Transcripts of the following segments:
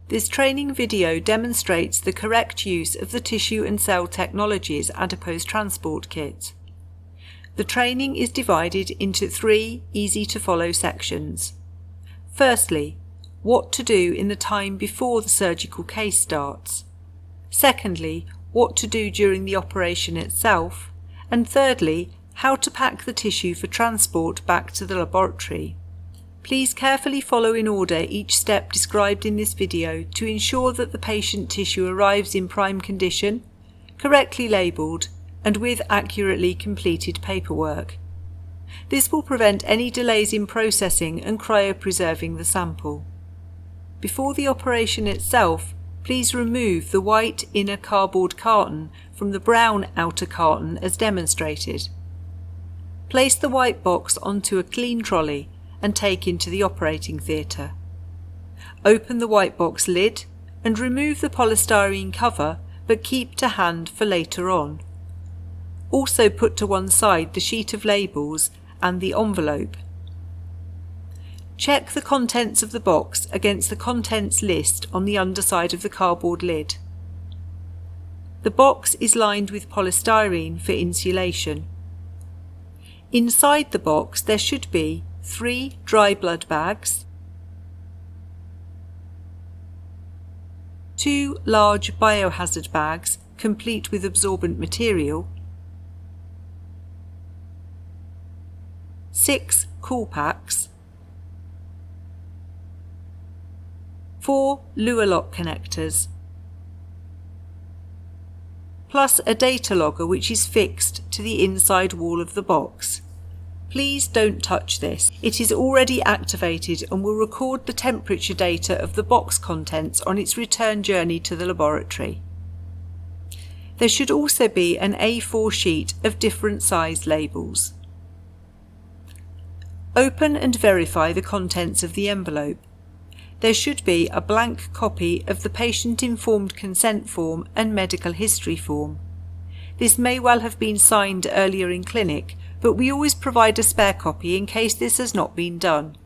This training video demonstrates the correct use of the Tissue and Cell Technologies Adipose Transport Kit. The training is divided into 3 easy-to-follow sections. Firstly, what to do in the time before the surgical case starts. Secondly, what to do during the operation itself. And thirdly, how to pack the tissue for transport back to the laboratory. Please carefully follow in order each step described in this video to ensure that the patient tissue arrives in prime condition, correctly labelled, and with accurately completed paperwork. This will prevent any delays in processing and cryopreserving the sample. Before the operation itself, please remove the white inner cardboard carton from the brown outer carton as demonstrated. Place the white box onto a clean trolley and take into the operating theatre. Open the white box lid and remove the polystyrene cover, but keep to hand for later on. Also put to one side the sheet of labels and the envelope. Check the contents of the box against the contents list on the underside of the cardboard lid. The box is lined with polystyrene for insulation. Inside the box there should be 3 dry blood bags, 2 large biohazard bags complete with absorbent material, 6 cool packs, 4 Luer lock connectors, plus a data logger which is fixed to the inside wall of the box. Please don't touch this. It is already activated and will record the temperature data of the box contents on its return journey to the laboratory. There should also be an A4 sheet of different sized labels. Open and verify the contents of the envelope. There should be a blank copy of the patient informed consent form and medical history form. This may well have been signed earlier in clinic, but we always provide a spare copy in case this has not been done.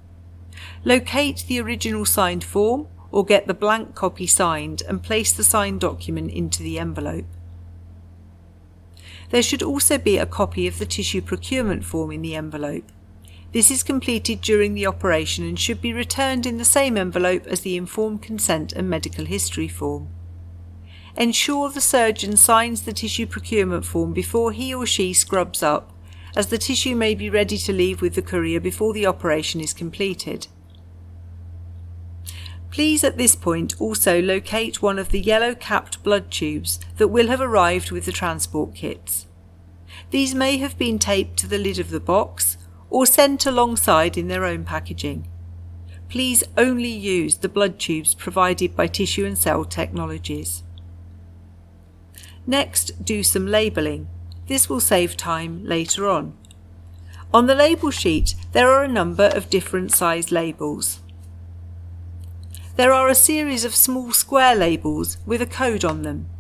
Locate the original signed form or get the blank copy signed and place the signed document into the envelope. There should also be a copy of the tissue procurement form in the envelope. This is completed during the operation and should be returned in the same envelope as the informed consent and medical history form. Ensure the surgeon signs the tissue procurement form before he or she scrubs up, as the tissue may be ready to leave with the courier before the operation is completed. Please at this point also locate one of the yellow capped blood tubes that will have arrived with the transport kits. These may have been taped to the lid of the box or sent alongside in their own packaging. Please only use the blood tubes provided by Tissue and Cell Technologies. Next, do some labelling. This will save time later on. On the label sheet, there are a number of different sized labels. There are a series of small square labels with a code on them.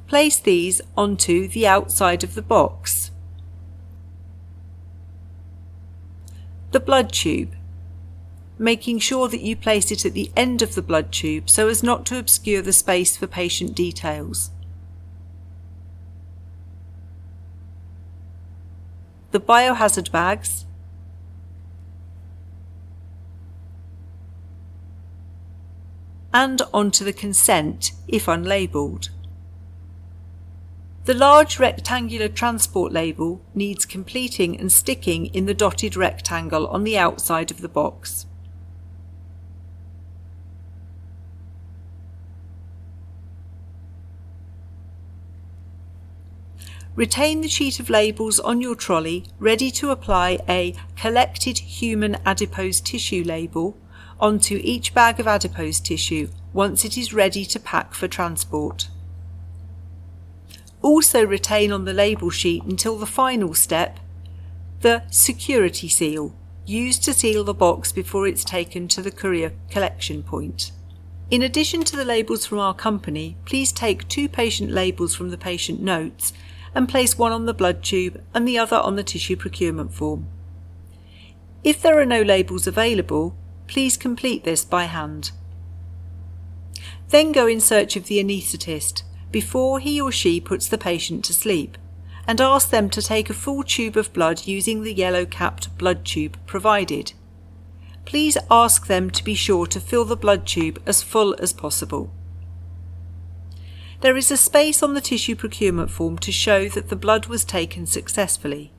Place these onto the outside of the box. The blood tube, making sure that you place it at the end of the blood tube so as not to obscure the space for patient details. The biohazard bags, and onto the consent if unlabelled. The large rectangular transport label needs completing and sticking in the dotted rectangle on the outside of the box. Retain the sheet of labels on your trolley ready to apply a collected human adipose tissue label onto each bag of adipose tissue once it is ready to pack for transport. Also retain on the label sheet until the final step the security seal, used to seal the box before it's taken to the courier collection point. In addition to the labels from our company, please take 2 patient labels from the patient notes and place one on the blood tube and the other on the tissue procurement form. If there are no labels available, please complete this by hand. Then go in search of the anaesthetist before he or she puts the patient to sleep, and ask them to take a full tube of blood using the yellow capped blood tube provided. Please ask them to be sure to fill the blood tube as full as possible. There is a space on the tissue procurement form to show that the blood was taken successfully.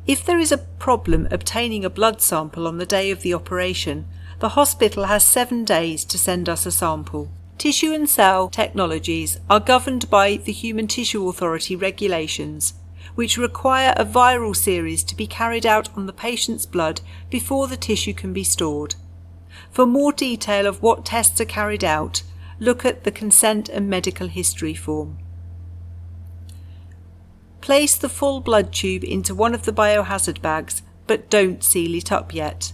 If there is a problem obtaining a blood sample on the day of the operation, the hospital has 7 days to send us a sample. Tissue and cell technologies are governed by the Human Tissue Authority regulations, which require a viral series to be carried out on the patient's blood before the tissue can be stored. For more detail of what tests are carried out, look at the Consent and Medical History form. Place the full blood tube into one of the biohazard bags, but don't seal it up yet.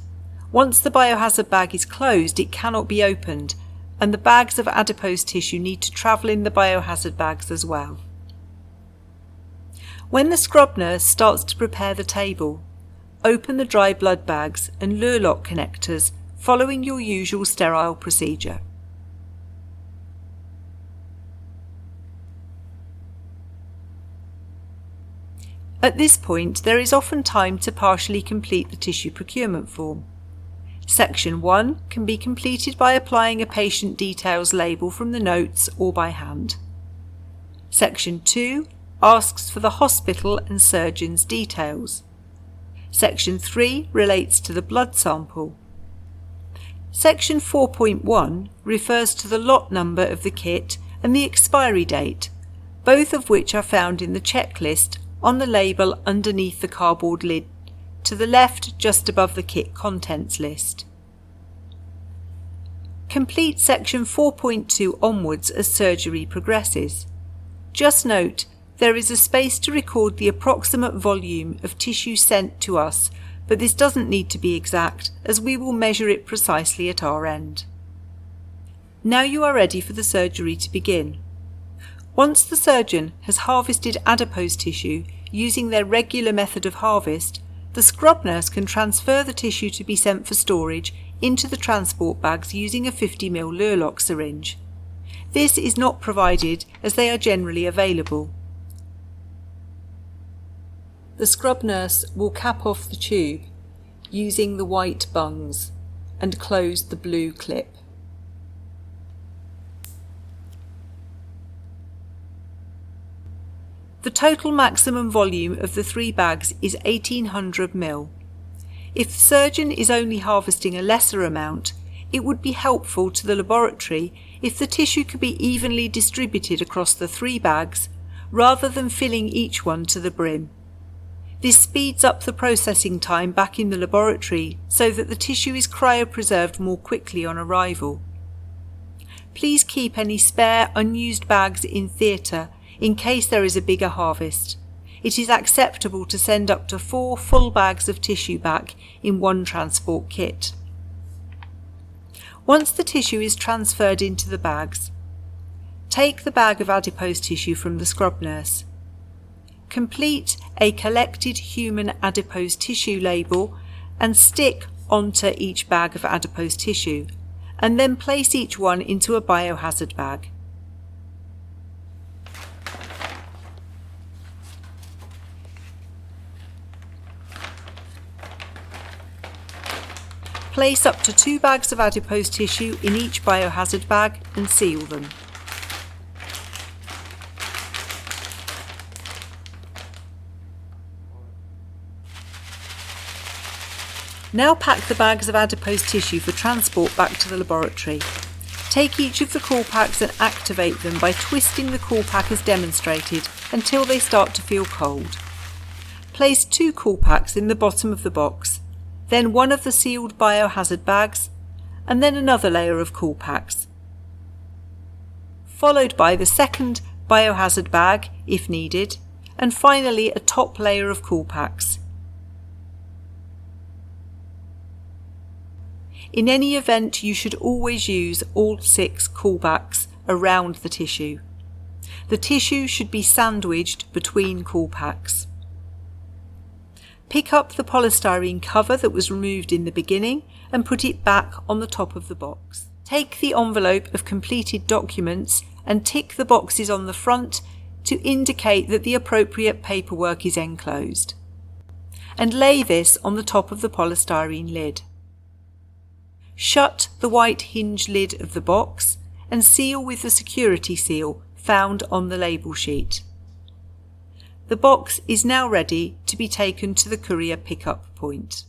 Once the biohazard bag is closed, it cannot be opened, and the bags of adipose tissue need to travel in the biohazard bags as well. When the scrub nurse starts to prepare the table, open the dry blood bags and lure lock connectors following your usual sterile procedure. At this point, there is often time to partially complete the tissue procurement form. Section 1 can be completed by applying a patient details label from the notes or by hand. Section 2 asks for the hospital and surgeon's details. Section 3 relates to the blood sample. Section 4.1 refers to the lot number of the kit and the expiry date, both of which are found in the checklist on the label underneath the cardboard lid, to the left just above the kit contents list. Complete section 4.2 onwards as surgery progresses. Just note, there is a space to record the approximate volume of tissue sent to us, but this doesn't need to be exact, as we will measure it precisely at our end. Now you are ready for the surgery to begin. Once the surgeon has harvested adipose tissue using their regular method of harvest, the scrub nurse can transfer the tissue to be sent for storage into the transport bags using a 50 ml lure lock syringe. This is not provided as they are generally available. The scrub nurse will cap off the tube using the white bungs and close the blue clip. The total maximum volume of the 3 bags is 1800 ml. If the surgeon is only harvesting a lesser amount, it would be helpful to the laboratory if the tissue could be evenly distributed across the 3 bags rather than filling each one to the brim. This speeds up the processing time back in the laboratory so that the tissue is cryopreserved more quickly on arrival. Please keep any spare unused bags in theatre in case there is a bigger harvest. It is acceptable to send up to 4 full bags of tissue back in one transport kit. Once the tissue is transferred into the bags, take the bag of adipose tissue from the scrub nurse. Complete a collected human adipose tissue label and stick onto each bag of adipose tissue, and then place each one into a biohazard bag. Place up to 2 bags of adipose tissue in each biohazard bag and seal them. Now pack the bags of adipose tissue for transport back to the laboratory. Take each of the cool packs and activate them by twisting the cool pack as demonstrated until they start to feel cold. Place 2 cool packs in the bottom of the box, then one of the sealed biohazard bags, and then another layer of cool packs, followed by the second biohazard bag if needed, and finally a top layer of cool packs. In any event, you should always use all 6 cool packs around the tissue. The tissue should be sandwiched between cool packs. Pick up the polystyrene cover that was removed in the beginning and put it back on the top of the box. Take the envelope of completed documents and tick the boxes on the front to indicate that the appropriate paperwork is enclosed. And lay this on the top of the polystyrene lid. Shut the white hinge lid of the box and seal with the security seal found on the label sheet. The box is now ready to be taken to the courier pickup point.